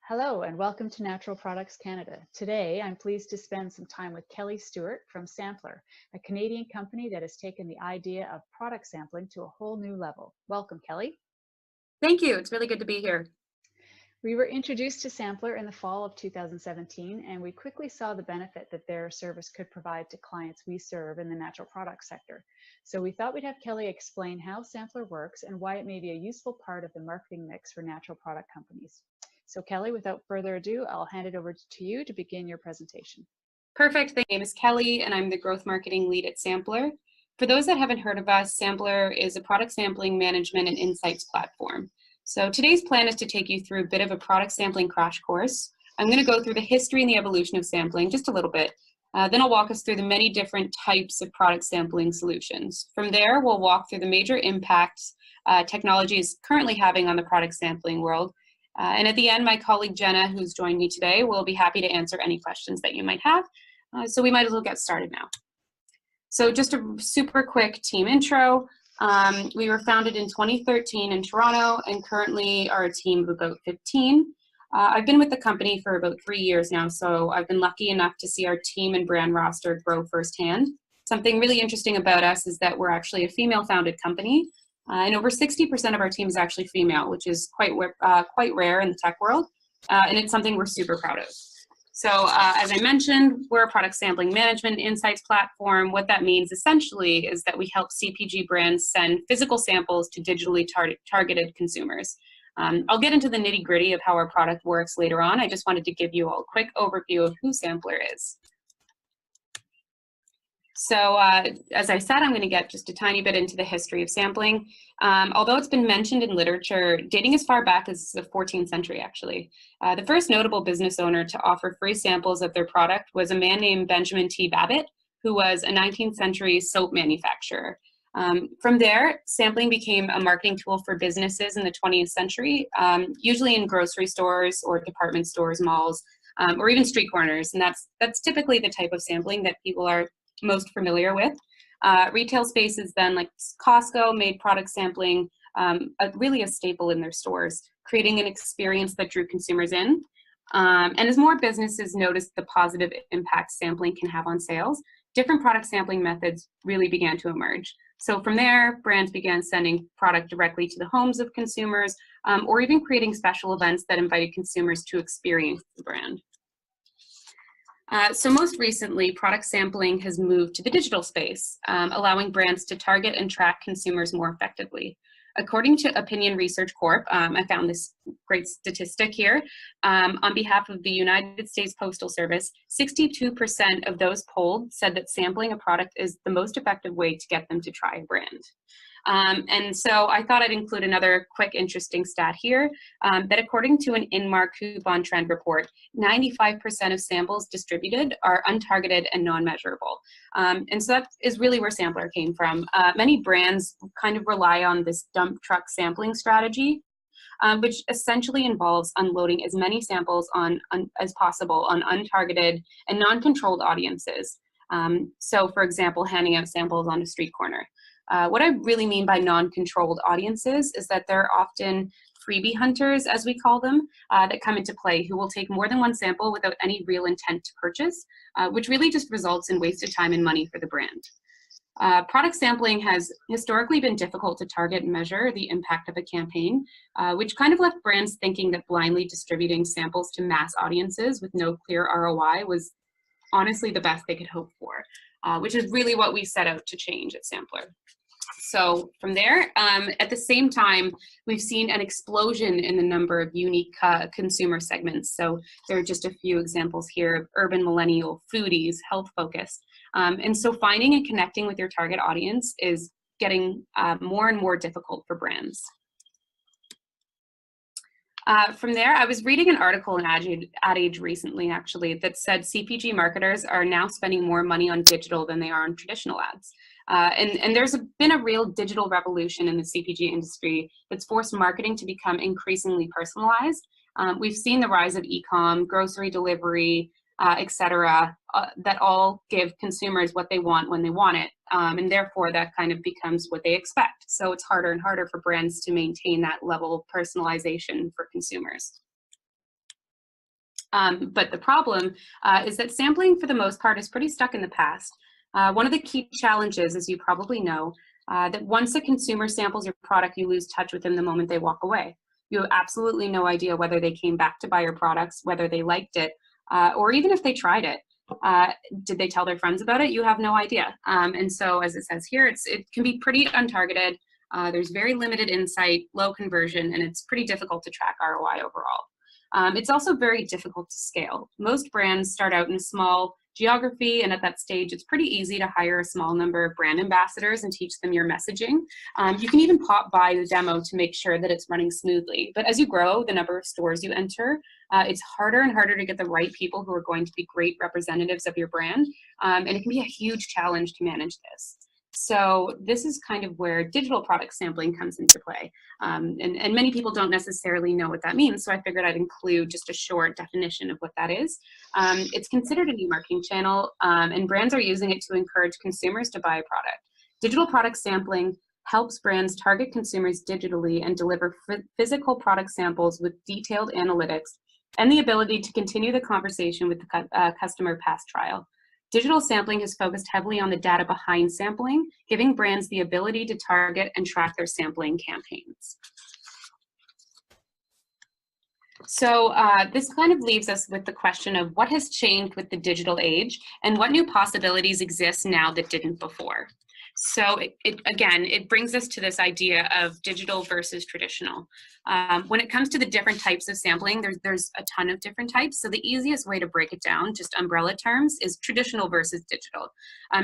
Hello and welcome to Natural Products Canada. Today, I'm pleased to spend some time with Kelly Stewart from Sampler, a Canadian company that has taken the idea of product sampling to a whole new level. Welcome, Kelly. Thank you. It's really good to be here. We were introduced to Sampler in the fall of 2017, and we quickly saw the benefit that their service could provide to clients we serve in the natural products sector. So we thought we'd have Kelly explain how Sampler works and why it may be a useful part of the marketing mix for natural product companies. So Kelly, without further ado, I'll hand it over to you to begin your presentation. Perfect. My name is Kelly, and I'm the growth marketing lead at Sampler. For those that haven't heard of us, Sampler is a product sampling management and insights platform. So today's plan is to take you through a bit of a product sampling crash course. I'm going to go through the history and the evolution of sampling just a little bit. Then I'll walk us through the many different types of product sampling solutions. From there, we'll walk through the major impacts technology is currently having on the product sampling world. And at the end, my colleague Jenna, who's joined me today, will be happy to answer any questions that you might have. So we might as well get started now. So just a super quick team intro. We were founded in 2013 in Toronto and currently are a team of about 15. I've been with the company for about 3 years now, so I've been lucky enough to see our team and brand roster grow firsthand. Something really interesting about us is that we're actually a female-founded company, and over 60% of our team is actually female, which is quite rare in the tech world, and it's something we're super proud of. So as I mentioned, we're a product sampling management insights platform. What that means essentially is that we help CPG brands send physical samples to digitally targeted consumers. I'll get into the nitty-gritty of how our product works later on. I just wanted to give you all a quick overview of who Sampler is. So as I said, I'm going to get just a tiny bit into the history of sampling. Although it's been mentioned in literature, dating as far back as the 14th century, actually. The first notable business owner to offer free samples of their product was a man named Benjamin T. Babbitt, who was a 19th century soap manufacturer. From there, sampling became a marketing tool for businesses in the 20th century, usually in grocery stores or department stores, malls, or even street corners. And that's typically the type of sampling that people are most familiar with. Retail spaces then like Costco made product sampling really a staple in their stores, creating an experience that drew consumers in. And as more businesses noticed the positive impact sampling can have on sales, different product sampling methods really began to emerge. So from there, brands began sending product directly to the homes of consumers, or even creating special events that invited consumers to experience the brand. So most recently, product sampling has moved to the digital space, allowing brands to target and track consumers more effectively. According to Opinion Research Corp, I found this great statistic here. On behalf of the United States Postal Service, 62% of those polled said that sampling a product is the most effective way to get them to try a brand. And so I thought I'd include another quick interesting stat here, that according to an Inmark coupon trend report, 95% of samples distributed are untargeted and non-measurable. And so that is really where Sampler came from. Many brands kind of rely on this dump truck sampling strategy, which essentially involves unloading as many samples as possible on untargeted and non-controlled audiences. So for example, handing out samples on a street corner. What I really mean by non-controlled audiences is that they're often freebie hunters, as we call them, that come into play, who will take more than one sample without any real intent to purchase, which really just results in wasted time and money for the brand. Product sampling has historically been difficult to target and measure the impact of a campaign, which kind of left brands thinking that blindly distributing samples to mass audiences with no clear ROI was honestly the best they could hope for, which is really what we set out to change at Sampler. So from there, at the same time, we've seen an explosion in the number of unique consumer segments. So there are just a few examples here of urban millennial, foodies, health-focused. And so finding and connecting with your target audience is getting more and more difficult for brands. From there, I was reading an article in Ad Age recently, actually, that said CPG marketers are now spending more money on digital than they are on traditional ads. And there's been a real digital revolution in the CPG industry that's forced marketing to become increasingly personalized. We've seen the rise of e-com, grocery delivery, et cetera, that all give consumers what they want when they want it. And therefore, that kind of becomes what they expect. So it's harder and harder for brands to maintain that level of personalization for consumers. But the problem is that sampling, for the most part, is pretty stuck in the past. One of the key challenges, as you probably know, that once a consumer samples your product, you lose touch with them the moment they walk away. You have absolutely no idea whether they came back to buy your products, whether they liked it, or even if they tried it. Did they tell their friends about it? You have no idea. And so, as it says here, it can be pretty untargeted. There's very limited insight, low conversion, and it's pretty difficult to track ROI overall. It's also very difficult to scale. Most brands start out in a small geography, and at that stage, it's pretty easy to hire a small number of brand ambassadors and teach them your messaging. You can even pop by the demo to make sure that it's running smoothly. But as you grow the number of stores you enter, it's harder and harder to get the right people who are going to be great representatives of your brand, and it can be a huge challenge to manage this. So this is kind of where digital product sampling comes into play. And many people don't necessarily know what that means, so I figured I'd include just a short definition of what that is. It's considered a new marketing channel, and brands are using it to encourage consumers to buy a product. Digital product sampling helps brands target consumers digitally and deliver physical product samples with detailed analytics and the ability to continue the conversation with the customer past trial. Digital sampling has focused heavily on the data behind sampling, giving brands the ability to target and track their sampling campaigns. So this kind of leaves us with the question of what has changed with the digital age and what new possibilities exist now that didn't before. So again, it brings us to this idea of digital versus traditional. When it comes to the different types of sampling, there's a ton of different types. So the easiest way to break it down, just umbrella terms, is traditional versus digital.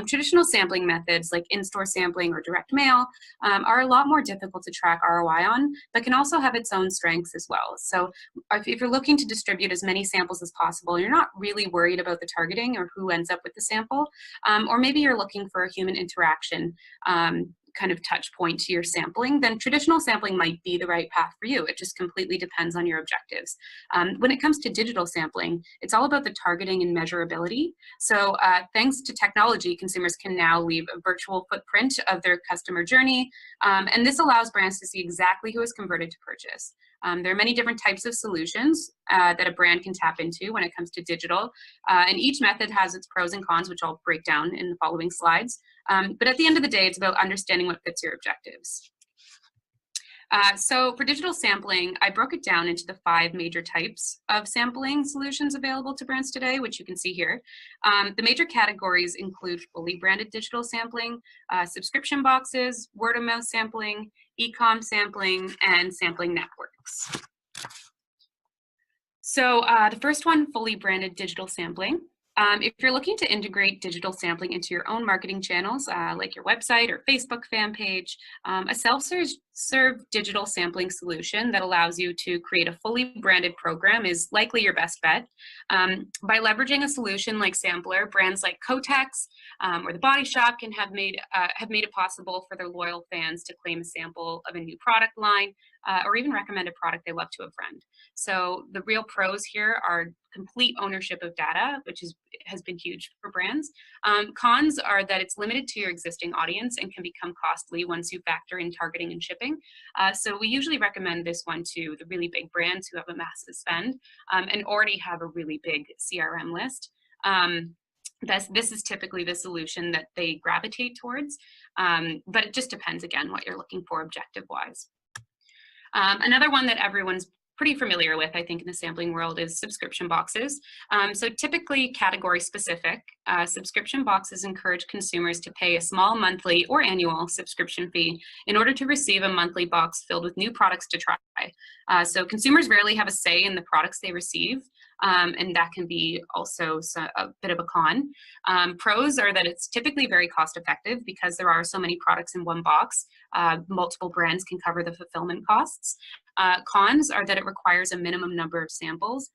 Traditional sampling methods like in-store sampling or direct mail are a lot more difficult to track ROI on, but can also have its own strengths as well. So if you're looking to distribute as many samples as possible, you're not really worried about the targeting or who ends up with the sample, or maybe you're looking for a human interaction kind of touch point to your sampling, then traditional sampling might be the right path for you. It just completely depends on your objectives. When it comes to digital sampling, it's all about the targeting and measurability. So thanks to technology, consumers can now leave a virtual footprint of their customer journey, and this allows brands to see exactly who has converted to purchase. There are many different types of solutions that a brand can tap into when it comes to digital, and each method has its pros and cons, which I'll break down in the following slides. But at the end of the day, it's about understanding what fits your objectives. So for digital sampling, I broke it down into the 5 major types of sampling solutions available to brands today, which you can see here. The major categories include fully branded digital sampling, subscription boxes, word-of-mouth sampling, e-com sampling, and sampling networks. So the first one, fully branded digital sampling. If you're looking to integrate digital sampling into your own marketing channels, like your website or Facebook fan page, a self-serve digital sampling solution that allows you to create a fully branded program is likely your best bet. By leveraging a solution like Sampler, brands like Kotex or The Body Shop can have made it possible for their loyal fans to claim a sample of a new product line or even recommend a product they love to a friend. So the real pros here are complete ownership of data, which has been huge for brands. Cons are that it's limited to your existing audience and can become costly once you factor in targeting and shipping. So we usually recommend this one to the really big brands who have a massive spend and already have a really big CRM list. This is typically the solution that they gravitate towards, but it just depends, again, what you're looking for objective-wise. Another one that everyone's pretty familiar with, I think, in the sampling world is subscription boxes. So typically category specific, subscription boxes encourage consumers to pay a small monthly or annual subscription fee in order to receive a monthly box filled with new products to try. So consumers rarely have a say in the products they receive, and that can be also a bit of a con. Pros are that it's typically very cost effective because there are so many products in one box. Multiple brands can cover the fulfillment costs. Cons are that it requires a minimum number of samples.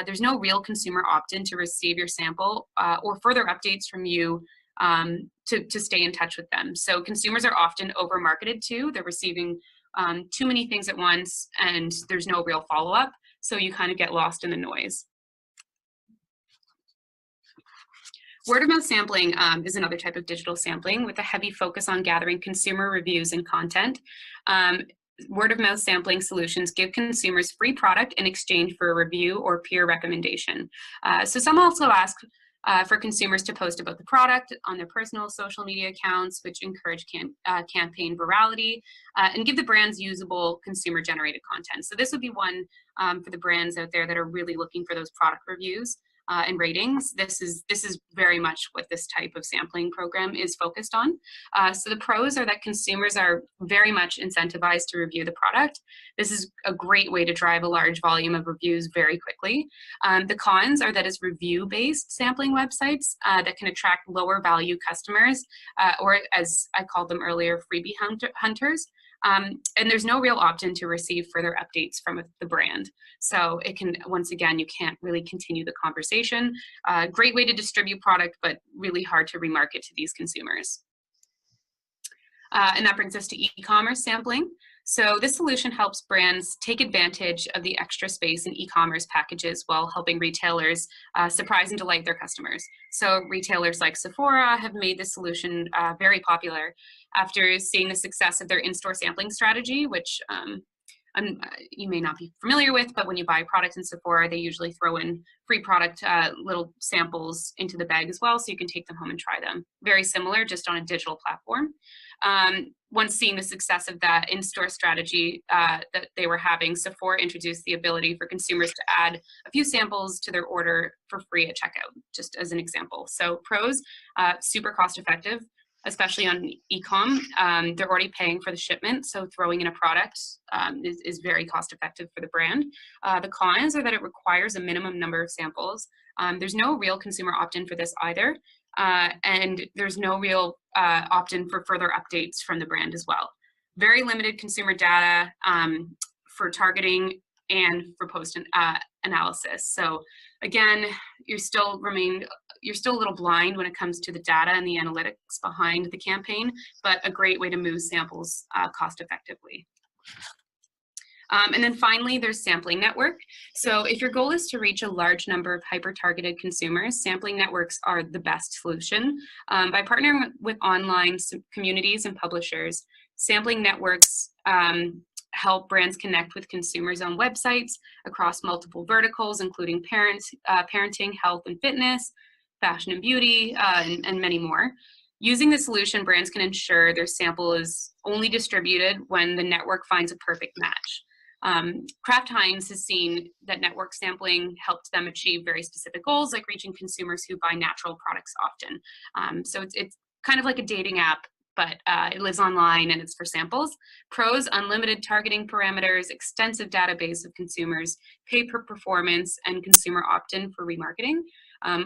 There's no real consumer opt-in to receive your sample or further updates from you to stay in touch with them. So consumers are often over-marketed to. They're receiving too many things at once and there's no real follow-up. So you kind of get lost in the noise. Word-of-mouth sampling is another type of digital sampling with a heavy focus on gathering consumer reviews and content. word-of-mouth sampling solutions give consumers free product in exchange for a review or peer recommendation. So some also ask for consumers to post about the product on their personal social media accounts, which encourage campaign virality and give the brands usable consumer-generated content. So this would be one for the brands out there that are really looking for those product reviews and ratings. This is very much what this type of sampling program is focused on. So the pros are that consumers are very much incentivized to review the product. This is a great way to drive a large volume of reviews very quickly. The cons are that it's review-based sampling websites that can attract lower value customers, or as I called them earlier, freebie hunters. And there's no real opt-in to receive further updates from the brand. So it can, once again, you can't really continue the conversation. Great way to distribute product, but really hard to remarket to these consumers. And that brings us to e-commerce sampling. So this solution helps brands take advantage of the extra space in e-commerce packages while helping retailers surprise and delight their customers. So retailers like Sephora have made this solution very popular after seeing the success of their in-store sampling strategy, which you may not be familiar with, but when you buy products in Sephora, they usually throw in free product little samples into the bag as well, so you can take them home and try them. Very similar, just on a digital platform. Once seeing the success of that in-store strategy that they were having, Sephora introduced the ability for consumers to add a few samples to their order for free at checkout, just as an example. So pros, super cost effective, especially on e-com. They're already paying for the shipment, so throwing in a product is very cost effective for the brand. The cons are that it requires a minimum number of samples. There's no real consumer opt-in for this either, and there's no real opt-in for further updates from the brand as well. Very limited consumer data for targeting and for post analysis. So again, you're still a little blind when it comes to the data and the analytics behind the campaign, but a great way to move samples cost effectively. And then finally, there's sampling network. So if your goal is to reach a large number of hyper-targeted consumers, sampling networks are the best solution. By partnering with online communities and publishers, sampling networks help brands connect with consumers on websites across multiple verticals, including parenting, health and fitness, fashion and beauty, and many more. Using the solution, brands can ensure their sample is only distributed when the network finds a perfect match. Kraft Heinz has seen that network sampling helped them achieve very specific goals, like reaching consumers who buy natural products often. So it's kind of like a dating app, but it lives online and it's for samples. Pros, unlimited targeting parameters, extensive database of consumers, pay per performance, and consumer opt-in for remarketing,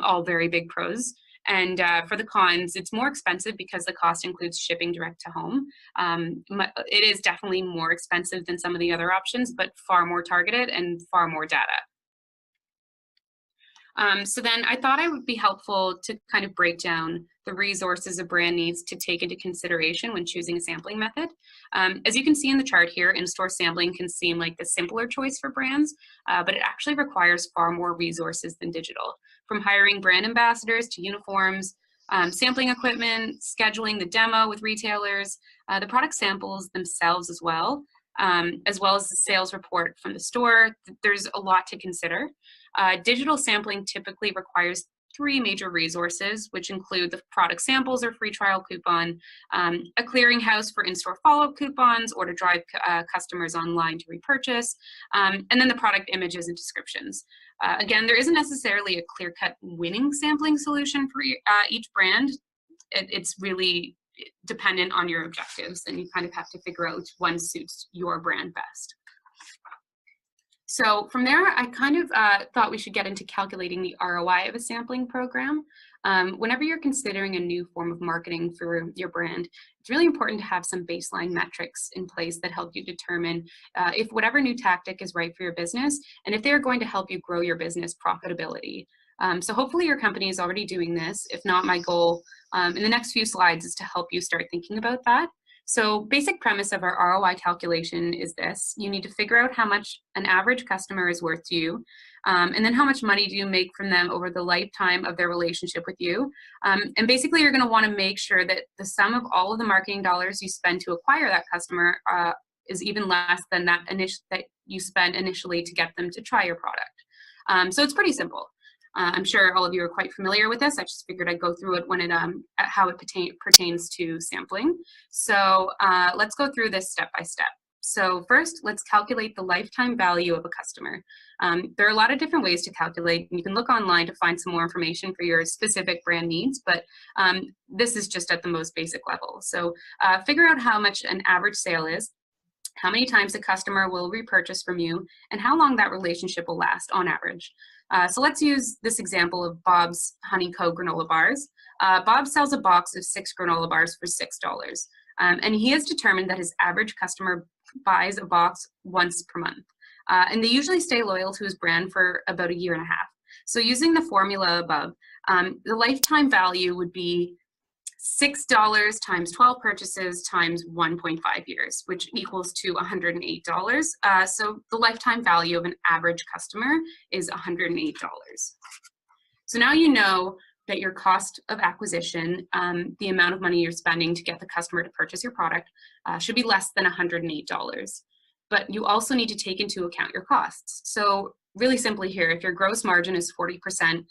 all very big pros. And for the cons, it's more expensive because the cost includes shipping direct to home. It is definitely more expensive than some of the other options, but far more targeted and far more data. So then I thought it would be helpful to kind of break down the resources a brand needs to take into consideration when choosing a sampling method. As you can see in the chart here, in-store sampling can seem like the simpler choice for brands, but it actually requires far more resources than digital. From hiring brand ambassadors to uniforms, sampling equipment, scheduling the demo with retailers, the product samples themselves as well as the sales report from the store. There's a lot to consider. Digital sampling typically requires 3 major resources, which include the product samples or free trial coupon, a clearinghouse for in-store follow-up coupons or to drive customers online to repurchase, and then the product images and descriptions. Again, there isn't necessarily a clear-cut winning sampling solution for each brand. It's really dependent on your objectives, and you kind of have to figure out which one suits your brand best. So from there, I kind of thought we should get into calculating the ROI of a sampling program. Whenever you're considering a new form of marketing for your brand, it's really important to have some baseline metrics in place that help you determine if whatever new tactic is right for your business and if they're going to help you grow your business profitability. So hopefully your company is already doing this. If not, my goal in the next few slides is to help you start thinking about that. So basic premise of our ROI calculation is this. You need to figure out how much an average customer is worth to you, and then how much money do you make from them over the lifetime of their relationship with you. And basically you're going to want to make sure that the sum of all of the marketing dollars you spend to acquire that customer is even less than that you spend initially to get them to try your product. So it's pretty simple. I'm sure all of you are quite familiar with this. I just figured I'd go through it when it how it pertains to sampling. So let's go through this step by step. So first, let's calculate the lifetime value of a customer. There are a lot of different ways to calculate, and you can look online to find some more information for your specific brand needs, but this is just at the most basic level. So figure out how much an average sale is, how many times a customer will repurchase from you, and how long that relationship will last on average. So let's use this example of Bob's Honey Co. granola bars. Bob sells a box of 6 granola bars for $6. And he has determined that his average customer buys a box once per month. And they usually stay loyal to his brand for about 1.5 years. So using the formula above, the lifetime value would be $6 times 12 purchases times 1.5 years, which equals to $108. So the lifetime value of an average customer is $108. So now you know that your cost of acquisition, the amount of money you're spending to get the customer to purchase your product, should be less than $108. But you also need to take into account your costs. So really simply here, if your gross margin is 40%,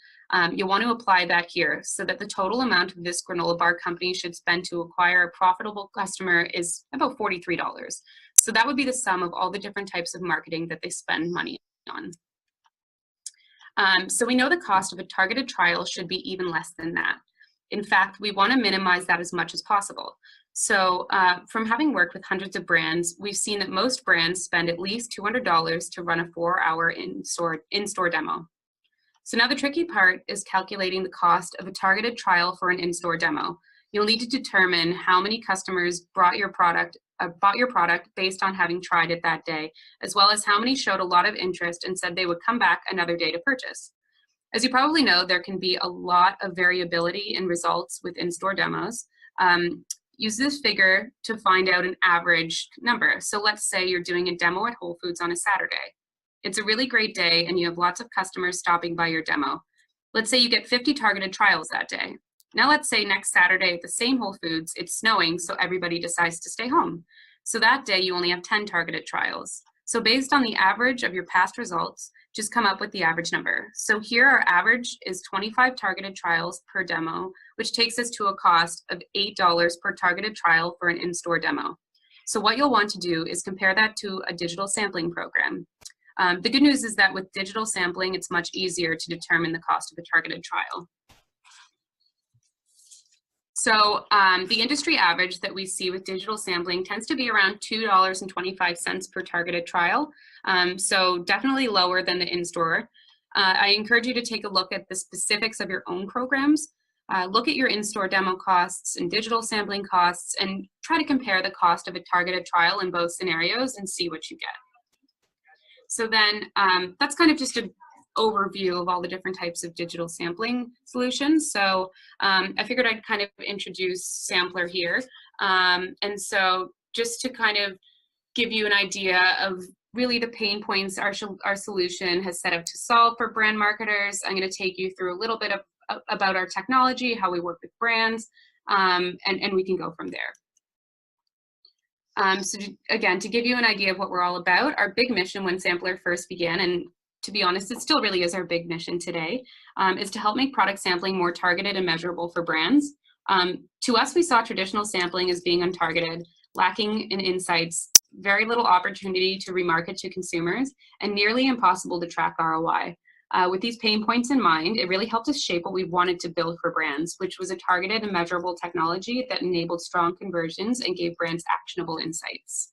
you'll want to apply that here so that the total amount of this granola bar company should spend to acquire a profitable customer is about $43. So that would be the sum of all the different types of marketing that they spend money on. So we know the cost of a targeted trial should be even less than that. In fact, we want to minimize that as much as possible. So from having worked with hundreds of brands, we've seen that most brands spend at least $200 to run a 4-hour in-store demo. So now the tricky part is calculating the cost of a targeted trial for an in-store demo. You'll need to determine how many customers bought your product based on having tried it that day, as well as how many showed a lot of interest and said they would come back another day to purchase. As you probably know, there can be a lot of variability in results with in-store demos. Use this figure to find out an average number. So let's say you're doing a demo at Whole Foods on a Saturday. It's a really great day and you have lots of customers stopping by your demo. Let's say you get 50 targeted trials that day. Now let's say next Saturday at the same Whole Foods, it's snowing, so everybody decides to stay home. So that day you only have 10 targeted trials. So based on the average of your past results, just come up with the average number. So here our average is 25 targeted trials per demo, which takes us to a cost of $8 per targeted trial for an in-store demo. So what you'll want to do is compare that to a digital sampling program. The good news is that with digital sampling, it's much easier to determine the cost of a targeted trial. So the industry average that we see with digital sampling tends to be around $2.25 per targeted trial. So definitely lower than the in-store. I encourage you to take a look at the specifics of your own programs. Look at your in-store demo costs and digital sampling costs and try to compare the cost of a targeted trial in both scenarios and see what you get. So then that's kind of just an overview of all the different types of digital sampling solutions. So I figured I'd kind of introduce Sampler here. And so just to kind of give you an idea of really the pain points our solution has set out to solve for brand marketers, I'm going to take you through a little bit about our technology, how we work with brands, and we can go from there. So again, to give you an idea of what we're all about, our big mission when Sampler first began, and to be honest, it still really is our big mission today, is to help make product sampling more targeted and measurable for brands. To us, we saw traditional sampling as being untargeted, lacking in insights, very little opportunity to remarket to consumers, and nearly impossible to track ROI. With these pain points in mind, it really helped us shape what we wanted to build for brands, which was a targeted and measurable technology that enabled strong conversions and gave brands actionable insights.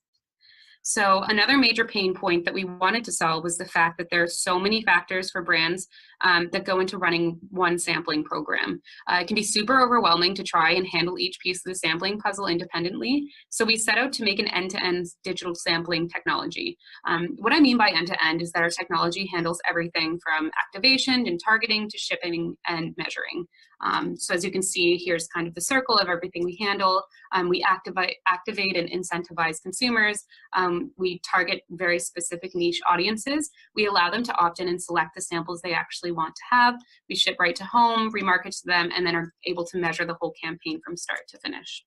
So another major pain point that we wanted to solve was the fact that there are so many factors for brands that go into running one sampling program. It can be super overwhelming to try and handle each piece of the sampling puzzle independently. So we set out to make an end-to-end digital sampling technology. What I mean by end-to-end is that our technology handles everything from activation and targeting to shipping and measuring. So as you can see, here's kind of the circle of everything we handle. We activate and incentivize consumers. We target very specific niche audiences. We allow them to opt in and select the samples they actually want to have. We ship right to home, remarket to them, and then are able to measure the whole campaign from start to finish.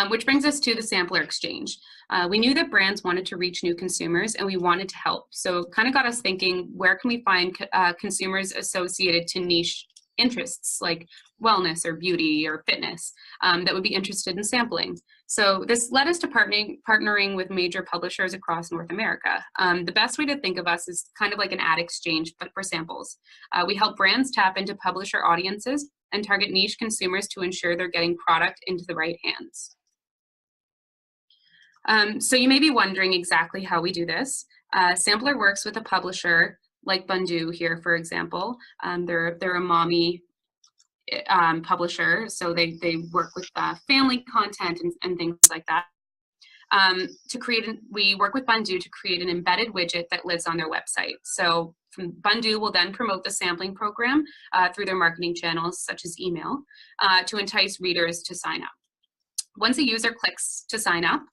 Which brings us to the sampler exchange. We knew that brands wanted to reach new consumers and we wanted to help. So it kind of got us thinking, where can we find consumers associated to niche interests like wellness or beauty or fitness that would be interested in sampling? So this led us to partnering with major publishers across North America. The best way to think of us is kind of like an ad exchange, but for samples. We help brands tap into publisher audiences and target niche consumers to ensure they're getting product into the right hands. So you may be wondering exactly how we do this. Sampler works with a publisher like Bundu here, for example. They're a mommy publisher, so they work with family content and things like that. We work with Bundu to create an embedded widget that lives on their website. So Bundu will then promote the sampling program through their marketing channels, such as email, to entice readers to sign up. Once a user clicks to sign up,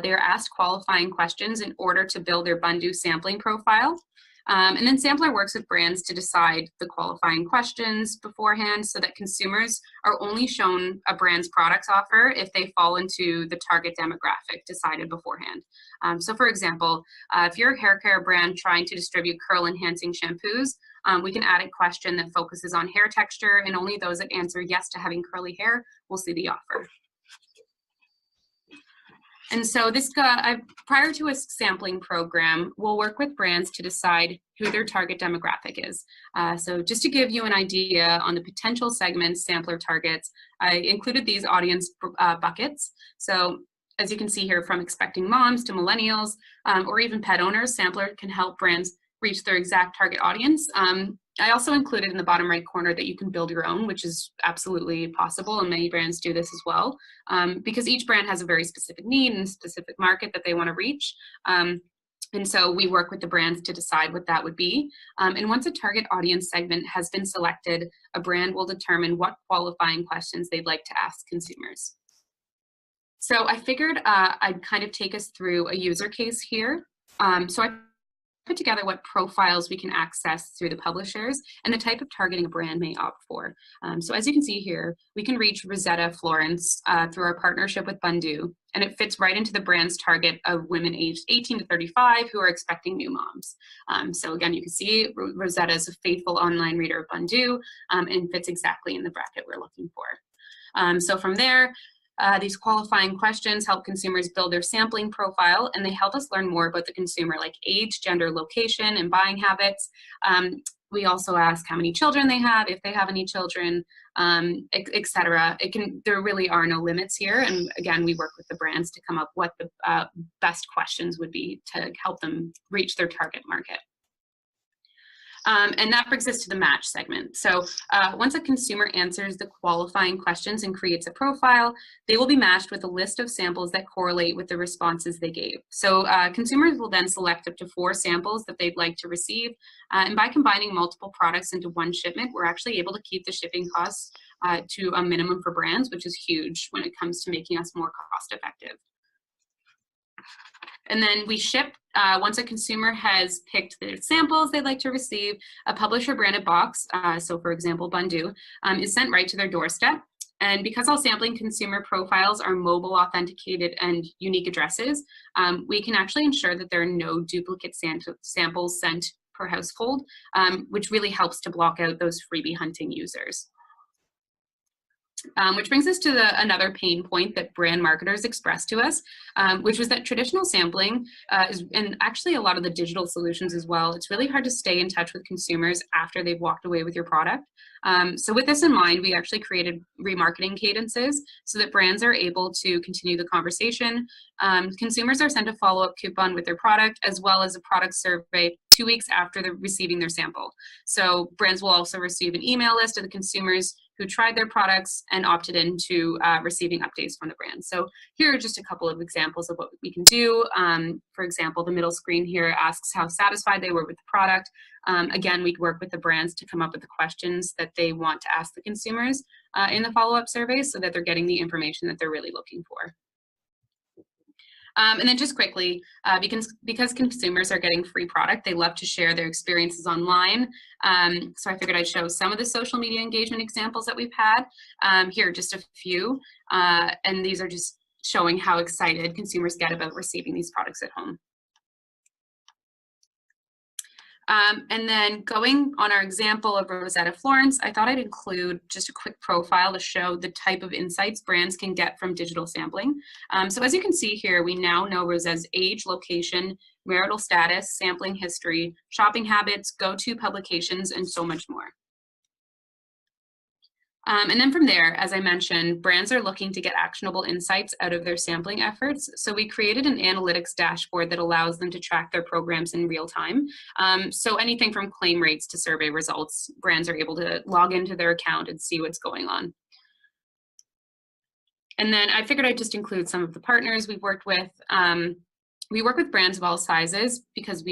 they are asked qualifying questions in order to build their Bundu sampling profile. And then Sampler works with brands to decide the qualifying questions beforehand so that consumers are only shown a brand's products offer if they fall into the target demographic decided beforehand. So for example, if you're a hair care brand trying to distribute curl enhancing shampoos, we can add a question that focuses on hair texture, and only those that answer yes to having curly hair will see the offer. And so this, prior to a sampling program, we'll work with brands to decide who their target demographic is. So just to give you an idea on the potential segments Sampler targets, I included these audience buckets. So as you can see here, from expecting moms to millennials, or even pet owners, Sampler can help brands reach their exact target audience. I also included in the bottom right corner that you can build your own, which is absolutely possible, and many brands do this as well, because each brand has a very specific need and specific market that they want to reach. And so we work with the brands to decide what that would be. And once a target audience segment has been selected, a brand will determine what qualifying questions they'd like to ask consumers. So I figured I'd kind of take us through a user case here. So I put together what profiles we can access through the publishers and the type of targeting a brand may opt for. So as you can see here, we can reach Rosetta Florence through our partnership with Bundu, and it fits right into the brand's target of women aged 18 to 35 who are expecting new moms. So again, you can see Rosetta is a faithful online reader of Bundu and fits exactly in the bracket we're looking for. So from there, these qualifying questions help consumers build their sampling profile, and they help us learn more about the consumer, like age, gender, location, and buying habits. We also ask how many children they have, if they have any children, etc. There really are no limits here, and again, we work with the brands to come up with what the best questions would be to help them reach their target market. And that brings us to the match segment. So once a consumer answers the qualifying questions and creates a profile, they will be matched with a list of samples that correlate with the responses they gave. So consumers will then select up to 4 samples that they'd like to receive. And by combining multiple products into one shipment, we're actually able to keep the shipping costs to a minimum for brands, which is huge when it comes to making us more cost effective. And then we ship, once a consumer has picked the samples they'd like to receive, a publisher branded box, so for example, Bundu, is sent right to their doorstep. And because all sampling consumer profiles are mobile authenticated and unique addresses, we can actually ensure that there are no duplicate samples sent per household, which really helps to block out those freebie hunting users. Which brings us to another pain point that brand marketers expressed to us, which was that traditional sampling, and actually a lot of the digital solutions as well, it's really hard to stay in touch with consumers after they've walked away with your product. So with this in mind, we actually created remarketing cadences so that brands are able to continue the conversation. Consumers are sent a follow-up coupon with their product, as well as a product survey 2 weeks after they're receiving their sample. So brands will also receive an email list of the consumers who tried their products and opted into receiving updates from the brand. So here are just a couple of examples of what we can do. For example, the middle screen here asks how satisfied they were with the product. Again, we'd work with the brands to come up with the questions that they want to ask the consumers in the follow-up surveys so that they're getting the information that they're really looking for. And then just quickly, because consumers are getting free product, they love to share their experiences online. So I figured I'd show some of the social media engagement examples that we've had. Here are just a few. And these are just showing how excited consumers get about receiving these products at home. And then going on our example of Rosetta Florence, I thought I'd include just a quick profile to show the type of insights brands can get from digital sampling. So as you can see here, we now know Rosetta's age, location, marital status, sampling history, shopping habits, go-to publications, and so much more. And then from there, as I mentioned, brands are looking to get actionable insights out of their sampling efforts. So we created an analytics dashboard that allows them to track their programs in real time. So anything from claim rates to survey results, brands are able to log into their account and see what's going on. And then I figured I'd just include some of the partners we've worked with. We work with brands of all sizes because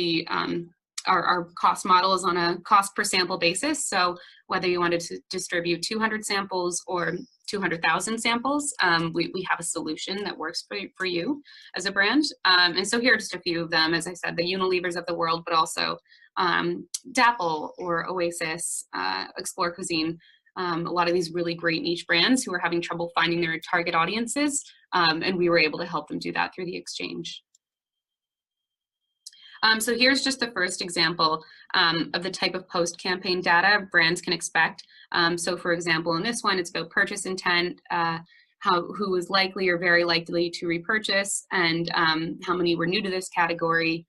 our cost model is on a cost per sample basis. So whether you wanted to distribute 200 samples or 200,000 samples, we have a solution that works for you as a brand. And so here are just a few of them, as I said, the Unilevers of the world, but also Dapple or Oasis, Explore Cuisine, a lot of these really great niche brands who are having trouble finding their target audiences. And we were able to help them do that through the exchange. So here's just the first example of the type of post-campaign data brands can expect. So for example, in this one, it's about purchase intent, who was likely or very likely to repurchase, and how many were new to this category.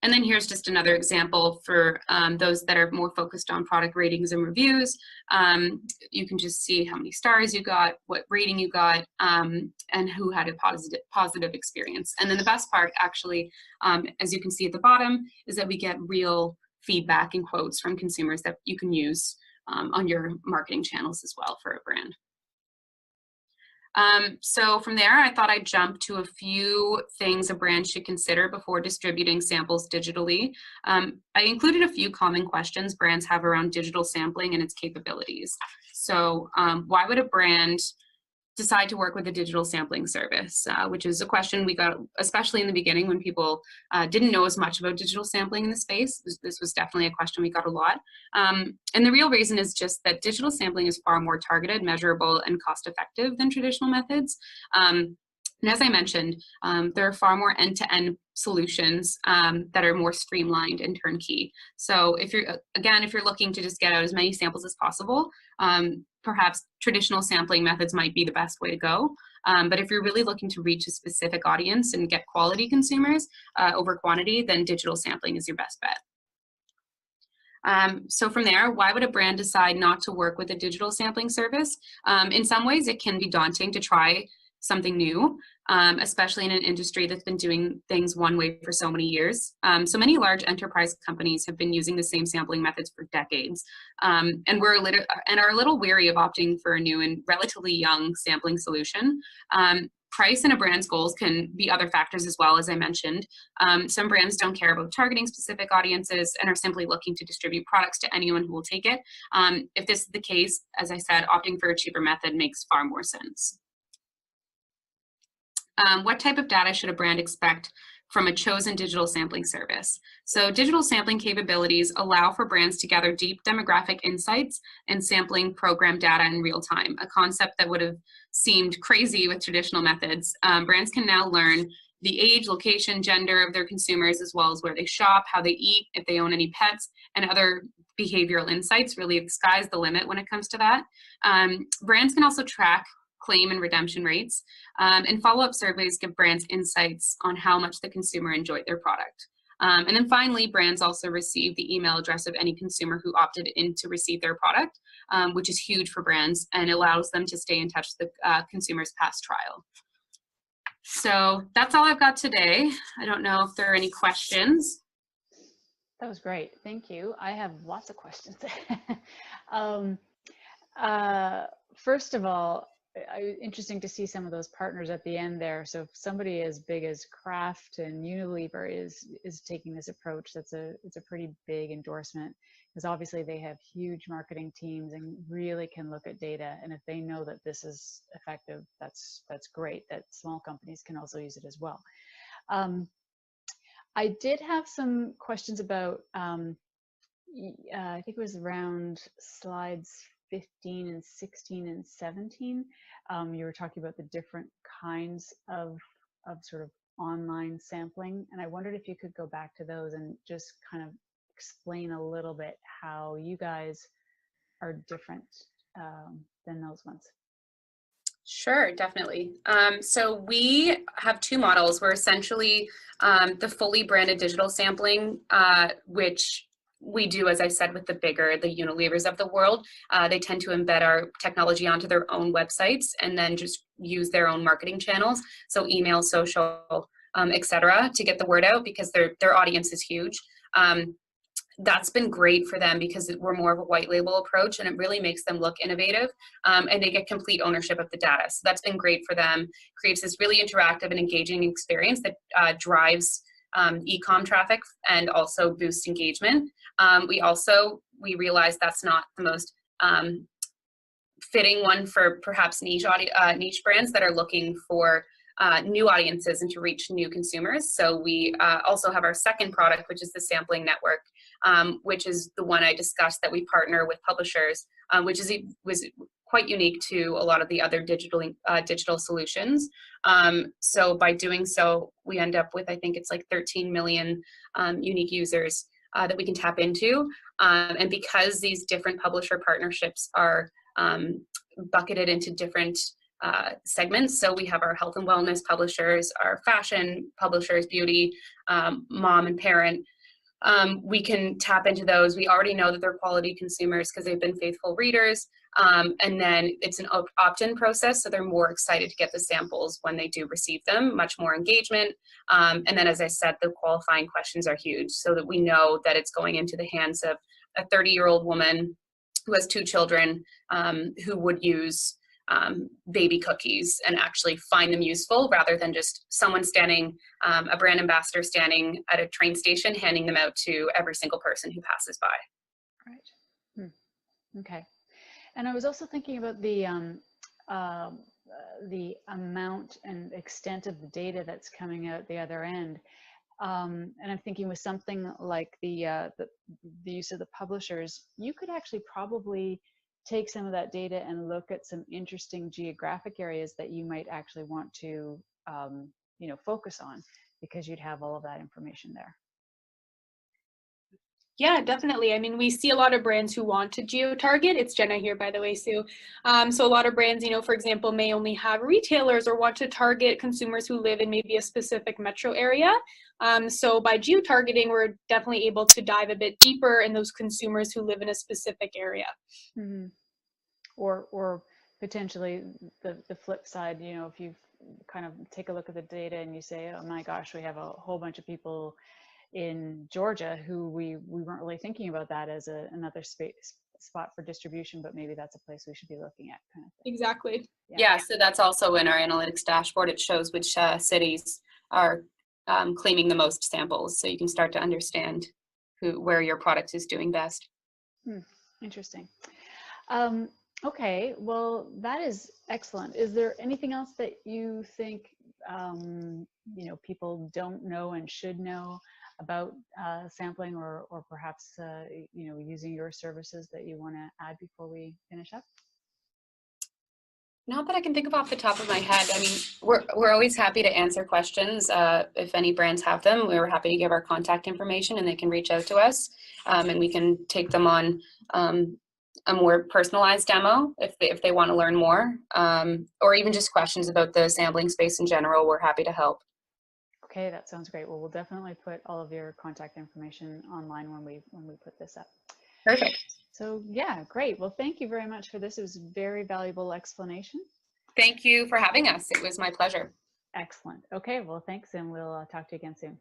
And then here's just another example for those that are more focused on product ratings and reviews. You can just see how many stars you got, what rating you got, and who had a positive experience. And then the best part, actually, as you can see at the bottom, is that we get real feedback and quotes from consumers that you can use on your marketing channels as well for a brand. So from there, I thought I'd jump to a few things a brand should consider before distributing samples digitally. I included a few common questions brands have around digital sampling and its capabilities. So why would a brand decide to work with a digital sampling service, which is a question we got, especially in the beginning when people didn't know as much about digital sampling in the space. This was definitely a question we got a lot. And the real reason is just that digital sampling is far more targeted, measurable, and cost-effective than traditional methods. And as I mentioned, there are far more end-to-end solutions that are more streamlined and turnkey. So if you're looking to just get out as many samples as possible, perhaps traditional sampling methods might be the best way to go. But if you're really looking to reach a specific audience and get quality consumers over quantity, then digital sampling is your best bet. So from there, why would a brand decide not to work with a digital sampling service? In some ways, it can be daunting to try something new, especially in an industry that's been doing things one way for so many years. So many large enterprise companies have been using the same sampling methods for decades, and are a little weary of opting for a new and relatively young sampling solution. Price and a brand's goals can be other factors as well, as I mentioned. Some brands don't care about targeting specific audiences and are simply looking to distribute products to anyone who will take it. If this is the case, as I said, opting for a cheaper method makes far more sense. What type of data should a brand expect from a chosen digital sampling service? So digital sampling capabilities allow for brands to gather deep demographic insights and sampling program data in real time, a concept that would have seemed crazy with traditional methods. Brands can now learn the age, location, gender of their consumers, as well as where they shop, how they eat, if they own any pets, and other behavioral insights. Really, the sky's the limit when it comes to that. Brands can also track claim and redemption rates, and follow-up surveys give brands insights on how much the consumer enjoyed their product. And then finally, brands also receive the email address of any consumer who opted in to receive their product, which is huge for brands and allows them to stay in touch with the consumer's past trial. So that's all I've got today. I don't know if there are any questions. That was great. Thank you. I have lots of questions. First of all, interesting to see some of those partners at the end there. So if somebody as big as Kraft and Unilever is taking this approach, it's a pretty big endorsement, because obviously they have huge marketing teams and really can look at data. And if they know that this is effective, that's great. That small companies can also use it as well. I did have some questions about, I think it was around slides 15 and 16 and 17, you were talking about the different kinds of sort of online sampling. And I wondered if you could go back to those and just kind of explain a little bit how you guys are different than those ones. Sure, definitely. So we have two models. We're essentially the fully branded digital sampling, which we do, as I said, with the Unilevers of the world. They tend to embed our technology onto their own websites and then just use their own marketing channels. So email, social, etc., to get the word out, because their audience is huge. That's been great for them because we're more of a white label approach, and it really makes them look innovative, and they get complete ownership of the data. So that's been great for them, creates this really interactive and engaging experience that drives e-com traffic and also boosts engagement. We realize that's not the most fitting one for perhaps niche brands that are looking for new audiences and to reach new consumers. So we also have our second product, which is the sampling network, which is the one I discussed that we partner with publishers, which was quite unique to a lot of the other digital solutions. So by doing so, we end up with, I think it's like 13 million unique users that we can tap into. And because these different publisher partnerships are bucketed into different segments. So we have our health and wellness publishers, our fashion publishers, beauty, mom and parent. We can tap into those. We already know that they're quality consumers because they've been faithful readers. And then it's an opt-in process, so they're more excited to get the samples when they do receive them, much more engagement. And then, as I said, the qualifying questions are huge, so that we know that it's going into the hands of a 30-year-old woman who has 2 children, who would use baby cookies and actually find them useful, rather than just someone standing, a brand ambassador standing at a train station handing them out to every single person who passes by. Right. Okay. And I was also thinking about the amount and extent of the data that's coming out the other end. And I'm thinking with something like the use of the publishers, you could actually probably take some of that data and look at some interesting geographic areas that you might actually want to, focus on, because you'd have all of that information there. Yeah, definitely. I mean, we see a lot of brands who want to geo-target. It's Jenna here, by the way, Sue. So a lot of brands, for example, may only have retailers or want to target consumers who live in maybe a specific metro area. So by geo-targeting, we're definitely able to dive a bit deeper in those consumers who live in a specific area. Mm-hmm. Or potentially the flip side, if you kind of take a look at the data and you say, oh my gosh, we have a whole bunch of people in Georgia who we weren't really thinking about that as another spot for distribution, but maybe that's a place we should be looking at, kind of thing. Exactly. Yeah, so that's also in our analytics dashboard. It shows which cities are claiming the most samples, so you can start to understand where your product is doing best. Interesting. Okay, well, that is excellent. Is there anything else that you think people don't know and should know about sampling, or perhaps using your services that you want to add before we finish up? Not that I can think of off the top of my head. I mean, we're always happy to answer questions. If any brands have them, we're happy to give our contact information, and they can reach out to us, and we can take them on a more personalized demo if they want to learn more, or even just questions about the sampling space in general. We're happy to help. Okay, that sounds great. Well, we'll definitely put all of your contact information online when we put this up. Perfect. So yeah, great. Well, thank you very much for this. It was a very valuable explanation. Thank you for having us. It was my pleasure. Excellent. Okay, well, thanks, and we'll talk to you again soon.